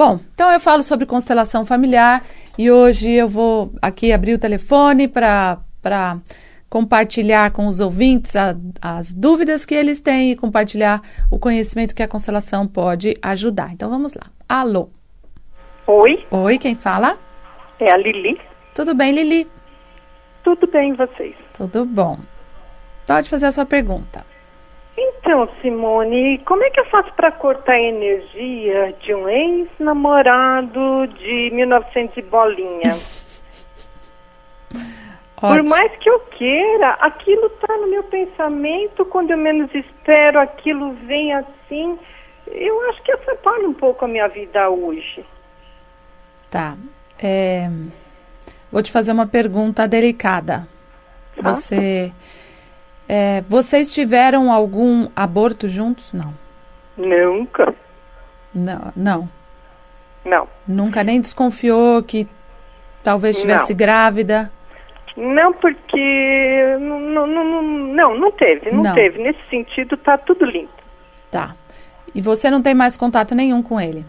Bom, então eu falo sobre constelação familiar e hoje eu vou aqui abrir o telefone para compartilhar com os ouvintes as dúvidas que eles têm e compartilhar o conhecimento que a constelação pode ajudar. Então vamos lá. Alô? Oi? Oi, quem fala? É a Lili. Tudo bem, Lili? Tudo bem, vocês? Tudo bom. Pode fazer a sua pergunta. Então, Simone, como é que eu faço para cortar a energia de um ex-namorado de 1900 e bolinha? Por mais que eu queira, aquilo está no meu pensamento, quando eu menos espero, aquilo vem assim. Eu acho que atrapalha um pouco a minha vida hoje. Tá. Vou te fazer uma pergunta delicada. Tá? Vocês tiveram algum aborto juntos? Não. Nunca. Não. Não. Nunca nem desconfiou que talvez estivesse grávida? Não, porque não teve. Não teve. Nesse sentido, tá tudo limpo. Tá. E você não tem mais contato nenhum com ele?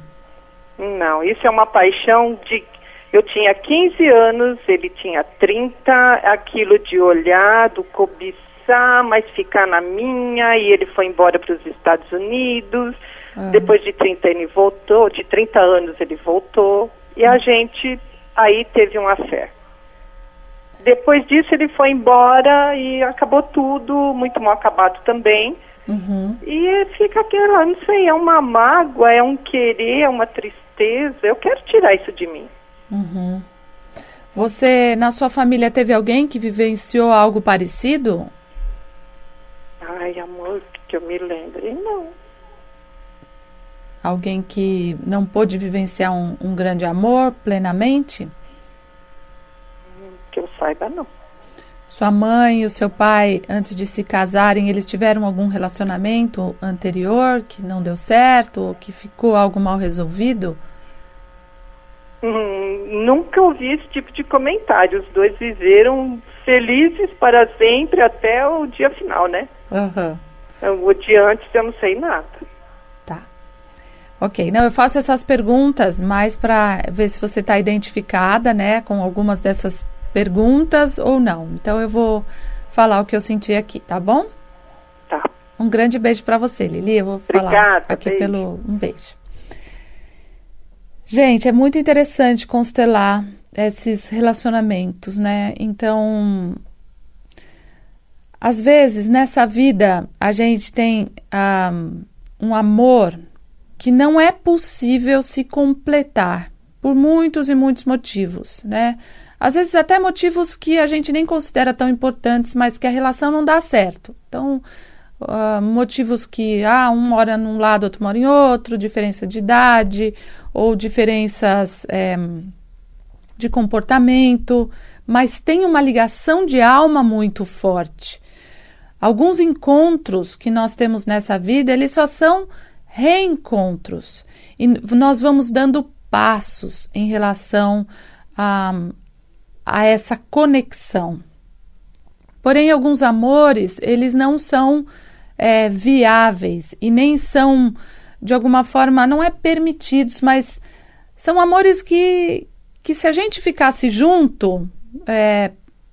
Não, isso é uma paixão de... Eu tinha 15 anos, ele tinha 30, aquilo de olhar, do cobiçar, mas ficar na minha, e ele foi embora para os Estados Unidos. Depois de 30 ele voltou, de 30 anos ele voltou, e a gente aí teve uma fé. Depois disso ele foi embora e acabou tudo, muito mal acabado também. Uhum. E fica aquela, não sei, é uma mágoa, é um querer, é uma tristeza. Eu quero tirar isso de mim. Uhum. Você, na sua família, teve alguém que vivenciou algo parecido? Ai, amor, que eu me lembre, não. Alguém que não pôde vivenciar um grande amor plenamente? Que eu saiba, não. Sua mãe e o seu pai, antes de se casarem, eles tiveram algum relacionamento anterior que não deu certo, ou que ficou algo mal resolvido? Nunca ouvi esse tipo de comentário. Os dois viveram felizes para sempre até o dia final, né? Uhum. O dia antes eu não sei nada. Tá. Ok. Não, eu faço essas perguntas mais para ver se você está identificada, né, com algumas dessas perguntas ou não. Então eu vou falar o que eu senti aqui, tá bom? Tá. Um grande beijo para você, Lili. Eu vou falar aqui beijo. Um beijo. Gente, é muito interessante constelar esses relacionamentos, né? Então, às vezes, nessa vida, a gente tem um amor que não é possível se completar por muitos e muitos motivos, né? Às vezes até motivos que a gente nem considera tão importantes, mas que a relação não dá certo. Então, motivos que um mora num lado, outro mora em outro, diferença de idade ou diferenças de comportamento, mas tem uma ligação de alma muito forte. Alguns encontros que nós temos nessa vida, eles só são reencontros e nós vamos dando passos em relação a essa conexão. Porém, alguns amores, eles não são viáveis e nem são, de alguma forma, não é permitidos, mas são amores que se a gente ficasse junto,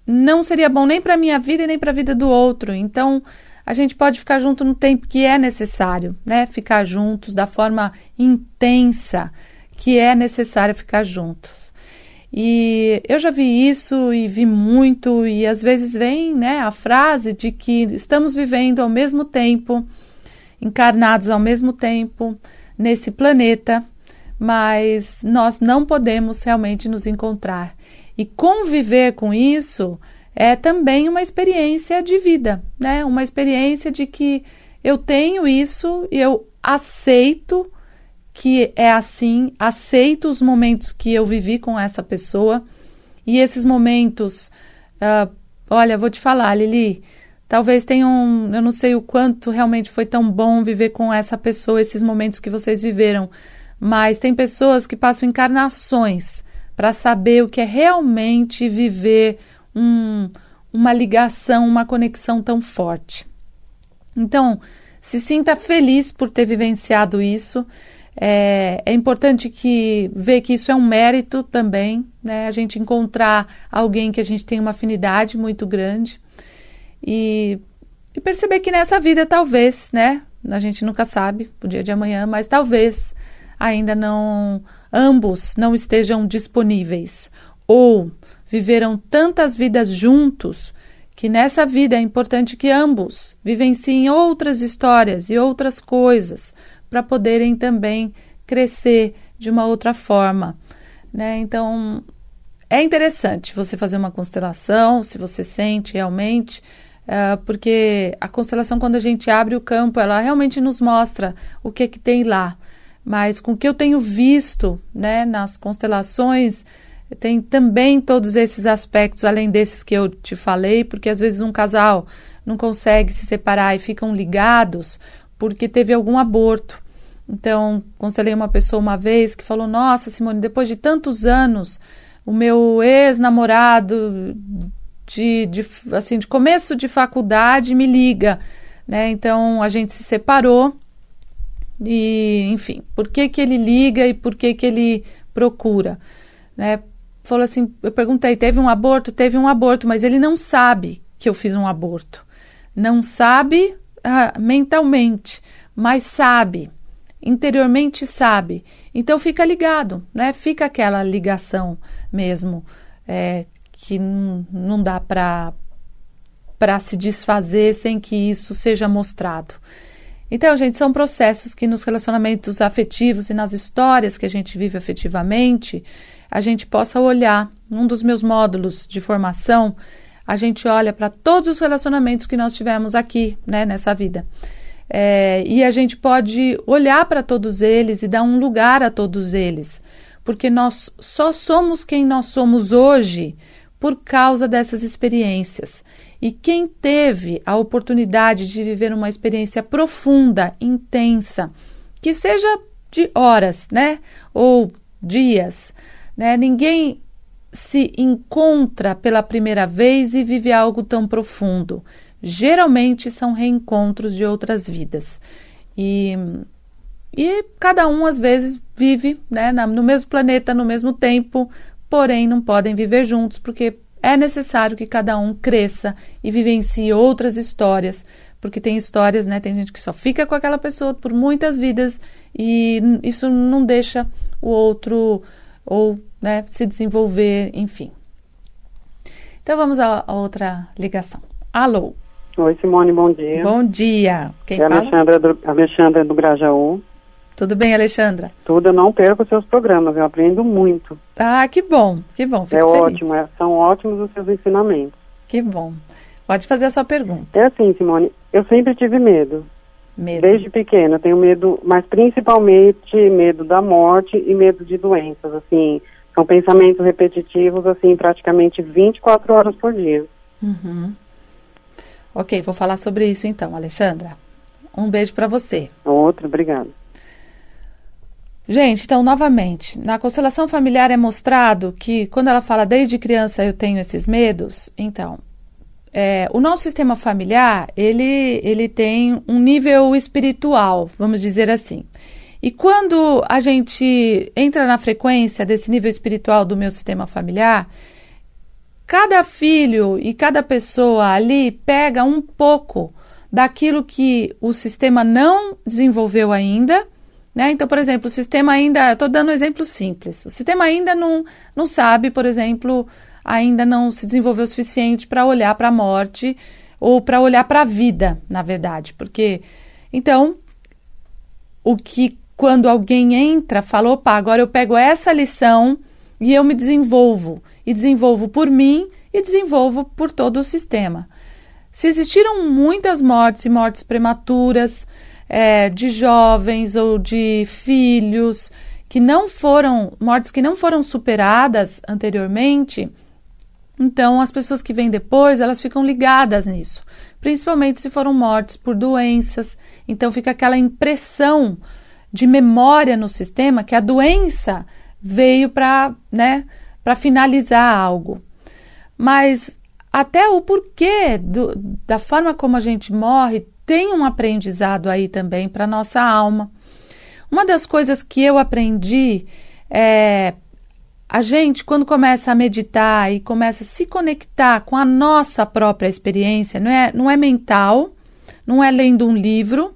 não seria bom nem para a minha vida e nem para a vida do outro. Então, a gente pode ficar junto no tempo que é necessário, né? Ficar juntos da forma intensa que é necessário ficar juntos. E eu já vi isso e vi muito, e às vezes vem, né, a frase de que estamos vivendo ao mesmo tempo, encarnados ao mesmo tempo nesse planeta, mas nós não podemos realmente nos encontrar. E conviver com isso é também uma experiência de vida, né? Uma experiência de que eu tenho isso e eu aceito que é assim, aceito os momentos que eu vivi com essa pessoa, e esses momentos, olha, vou te falar, Lili, talvez tenham, eu não sei o quanto realmente foi tão bom viver com essa pessoa, esses momentos que vocês viveram, mas tem pessoas que passam encarnações para saber o que é realmente viver uma ligação, uma conexão tão forte. Então, se sinta feliz por ter vivenciado isso. É importante ver que isso é um mérito também, né? A gente encontrar alguém que a gente tem uma afinidade muito grande e perceber que nessa vida talvez, né? A gente nunca sabe o dia de amanhã, mas talvez ainda ambos não estejam disponíveis ou viveram tantas vidas juntos que nessa vida é importante que ambos vivenciem outras histórias e outras coisas para poderem também crescer de uma outra forma, né? Então, é interessante você fazer uma constelação, se você sente realmente, porque a constelação, quando a gente abre o campo, ela realmente nos mostra o que tem lá. Mas com o que eu tenho visto, né, nas constelações, tem também todos esses aspectos, além desses que eu te falei, porque às vezes um casal não consegue se separar e ficam ligados porque teve algum aborto. Então, constelei uma pessoa uma vez que falou: nossa, Simone, depois de tantos anos, o meu ex-namorado de começo de faculdade me liga, né? Então, a gente se separou e, enfim, por que ele liga e por que ele procura, né? Falou assim, eu perguntei, teve um aborto? Teve um aborto, mas ele não sabe que eu fiz um aborto. Não sabe mentalmente, mas sabe, interiormente sabe. Então fica ligado, né? Fica aquela ligação mesmo, que não dá para se desfazer sem que isso seja mostrado. Então, gente, são processos que nos relacionamentos afetivos e nas histórias que a gente vive afetivamente, a gente possa olhar. Num dos meus módulos de formação, a gente olha para todos os relacionamentos que nós tivemos aqui, né, nessa vida. E a gente pode olhar para todos eles e dar um lugar a todos eles, porque nós só somos quem nós somos hoje por causa dessas experiências. E quem teve a oportunidade de viver uma experiência profunda, intensa, que seja de horas, né, ou dias, né, ninguém se encontra pela primeira vez e vive algo tão profundo. Geralmente são reencontros de outras vidas. E cada um, às vezes, vive, né, no mesmo planeta, no mesmo tempo, porém não podem viver juntos, porque é necessário que cada um cresça e vivencie outras histórias, porque tem histórias, né, tem gente que só fica com aquela pessoa por muitas vidas e isso não deixa o outro ou, né, se desenvolver, enfim. Então vamos a outra ligação. Alô? Oi, Simone, bom dia. Bom dia. Quem fala? Alexandra do Grajaú. Tudo bem, Alexandra? Tudo, eu não perco os seus programas, eu aprendo muito. Ah, que bom, fico feliz. Ótimo, são ótimos os seus ensinamentos. Que bom. Pode fazer a sua pergunta. É assim, Simone, eu sempre tive medo. Desde pequena, eu tenho medo, mas principalmente medo da morte e medo de doenças, assim, são pensamentos repetitivos, assim, praticamente 24 horas por dia. Uhum. Ok, vou falar sobre isso então, Alexandra. Um beijo para você. Outro, obrigada. Gente, então, novamente, na constelação familiar é mostrado que quando ela fala desde criança eu tenho esses medos, então, o nosso sistema familiar, ele tem um nível espiritual, vamos dizer assim. E quando a gente entra na frequência desse nível espiritual do meu sistema familiar, cada filho e cada pessoa ali pega um pouco daquilo que o sistema não desenvolveu ainda, né? Então, por exemplo, o sistema ainda, estou dando um exemplo simples, o sistema ainda não sabe, por exemplo, ainda não se desenvolveu o suficiente para olhar para a morte ou para olhar para a vida, na verdade, porque, então, quando alguém entra, fala, opa, agora eu pego essa lição e eu me desenvolvo, e desenvolvo por mim e desenvolvo por todo o sistema. Se existiram muitas mortes e mortes prematuras, de jovens ou de filhos, mortes que não foram superadas anteriormente, então as pessoas que vêm depois, elas ficam ligadas nisso, principalmente se foram mortes por doenças, então fica aquela impressão de memória no sistema que a doença veio para finalizar algo. Mas até o porquê da forma como a gente morre tem um aprendizado aí também para a nossa alma. Uma das coisas que eu aprendi é a gente, quando começa a meditar e começa a se conectar com a nossa própria experiência, não é mental, não é lendo um livro,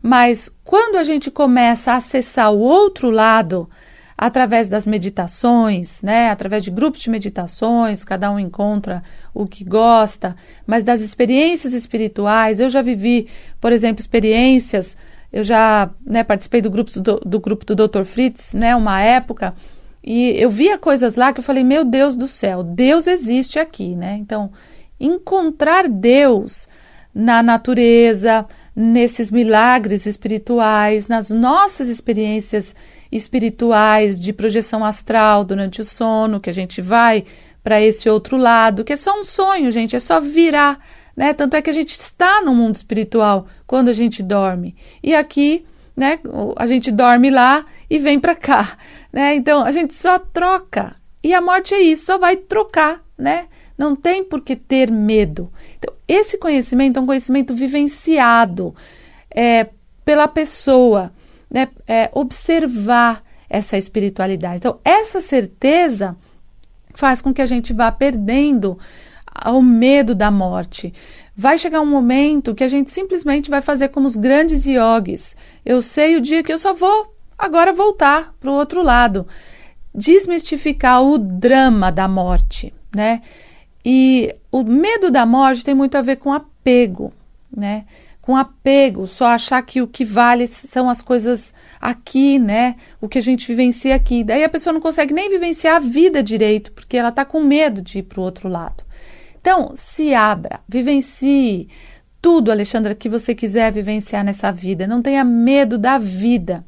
mas quando a gente começa a acessar o outro lado, através das meditações, né, através de grupos de meditações, cada um encontra o que gosta, mas das experiências espirituais, eu já vivi, por exemplo, experiências, eu já, né, participei do grupo do Dr. Fritz, né, uma época, e eu via coisas lá que eu falei, meu Deus do céu, Deus existe aqui, né? Então, encontrar Deus na natureza, nesses milagres espirituais, nas nossas experiências espirituais de projeção astral durante o sono, que a gente vai para esse outro lado, que é só um sonho, gente, é só virar, né? Tanto é que a gente está no mundo espiritual quando a gente dorme. E aqui, né, a gente dorme lá e vem para cá, né? Então, a gente só troca. E a morte é isso, só vai trocar, né? Não tem por que ter medo. Então, esse conhecimento é um conhecimento vivenciado pela pessoa, né? Observar essa espiritualidade. Então, essa certeza faz com que a gente vá perdendo o medo da morte. Vai chegar um momento que a gente simplesmente vai fazer como os grandes yogis. Eu sei o dia que eu só vou agora voltar para o outro lado. Desmistificar o drama da morte, né? E o medo da morte tem muito a ver com apego, né? Com apego, só achar que o que vale são as coisas aqui, né? O que a gente vivencia aqui. Daí a pessoa não consegue nem vivenciar a vida direito, porque ela está com medo de ir para o outro lado. Então, se abra, vivencie tudo, Alexandra, que você quiser vivenciar nessa vida. Não tenha medo da vida.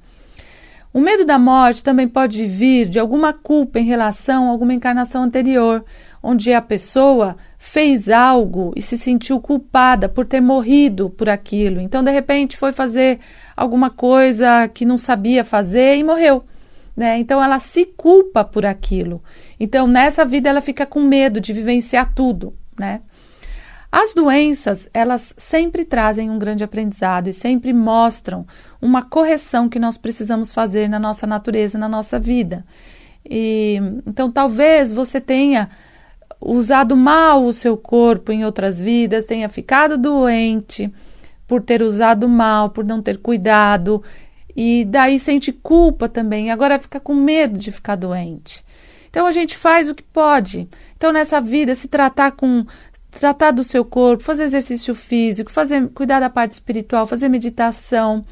O medo da morte também pode vir de alguma culpa em relação a alguma encarnação anterior, onde a pessoa fez algo e se sentiu culpada por ter morrido por aquilo. Então, de repente, foi fazer alguma coisa que não sabia fazer e morreu, né? Então, ela se culpa por aquilo. Então, nessa vida, ela fica com medo de vivenciar tudo, né? As doenças, elas sempre trazem um grande aprendizado e sempre mostram uma correção que nós precisamos fazer na nossa natureza, na nossa vida. Então, talvez você tenha usado mal o seu corpo em outras vidas, tenha ficado doente por ter usado mal, por não ter cuidado, e daí sente culpa também, agora fica com medo de ficar doente. Então, a gente faz o que pode. Então, nessa vida, se tratar do seu corpo, fazer exercício físico, cuidar da parte espiritual, fazer meditação,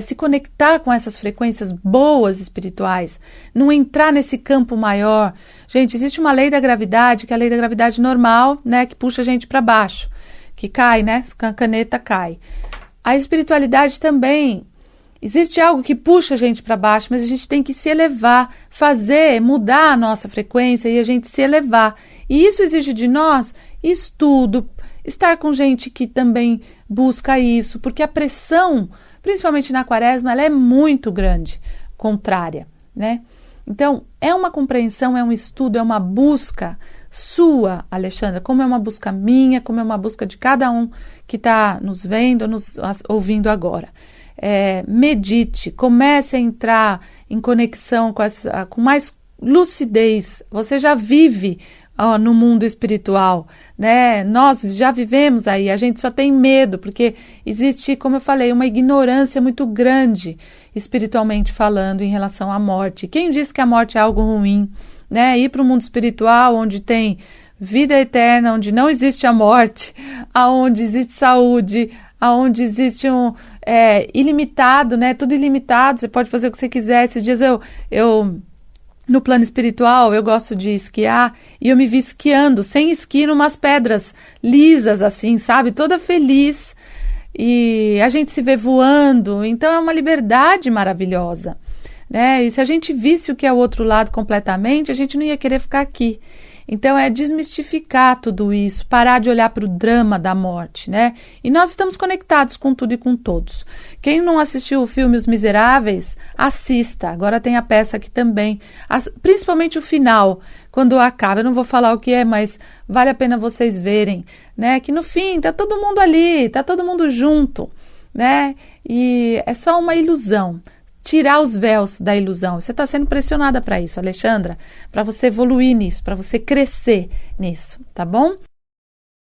se conectar com essas frequências boas espirituais, não entrar nesse campo maior. Gente, existe uma lei da gravidade, que é a lei da gravidade normal, né, que puxa a gente para baixo, que cai, né, a caneta cai. A espiritualidade também, existe algo que puxa a gente para baixo, mas a gente tem que se elevar, mudar a nossa frequência e a gente se elevar. E isso exige de nós estudo, estar com gente que também busca isso, porque a pressão, principalmente na quaresma, ela é muito grande, contrária, né? Então, é uma compreensão, é um estudo, é uma busca sua, Alexandra, como é uma busca minha, como é uma busca de cada um que está nos vendo, nos ouvindo agora. Medite, comece a entrar em conexão com mais lucidez. Você já vive no mundo espiritual, né? Nós já vivemos aí, a gente só tem medo, porque existe, como eu falei, uma ignorância muito grande, espiritualmente falando, em relação à morte. Quem disse que a morte é algo ruim, né? Ir para o mundo espiritual, onde tem vida eterna, onde não existe a morte, aonde existe saúde, aonde existe ilimitado, né? Tudo ilimitado, você pode fazer o que você quiser. Esses dias eu no plano espiritual, eu gosto de esquiar e eu me vi esquiando, sem esqui, numas pedras lisas, assim, sabe? Toda feliz. E a gente se vê voando, então é uma liberdade maravilhosa, né? E se a gente visse o que é o outro lado completamente, a gente não ia querer ficar aqui. Então, é desmistificar tudo isso, parar de olhar para o drama da morte, né? E nós estamos conectados com tudo e com todos. Quem não assistiu o filme Os Miseráveis, assista. Agora tem a peça aqui também, principalmente o final, quando acaba. Eu não vou falar o que é, mas vale a pena vocês verem, né? Que no fim, tá todo mundo ali, tá todo mundo junto, né? E é só uma ilusão. Tirar os véus da ilusão. Você está sendo pressionada para isso, Alexandra, para você evoluir nisso, para você crescer nisso, tá bom?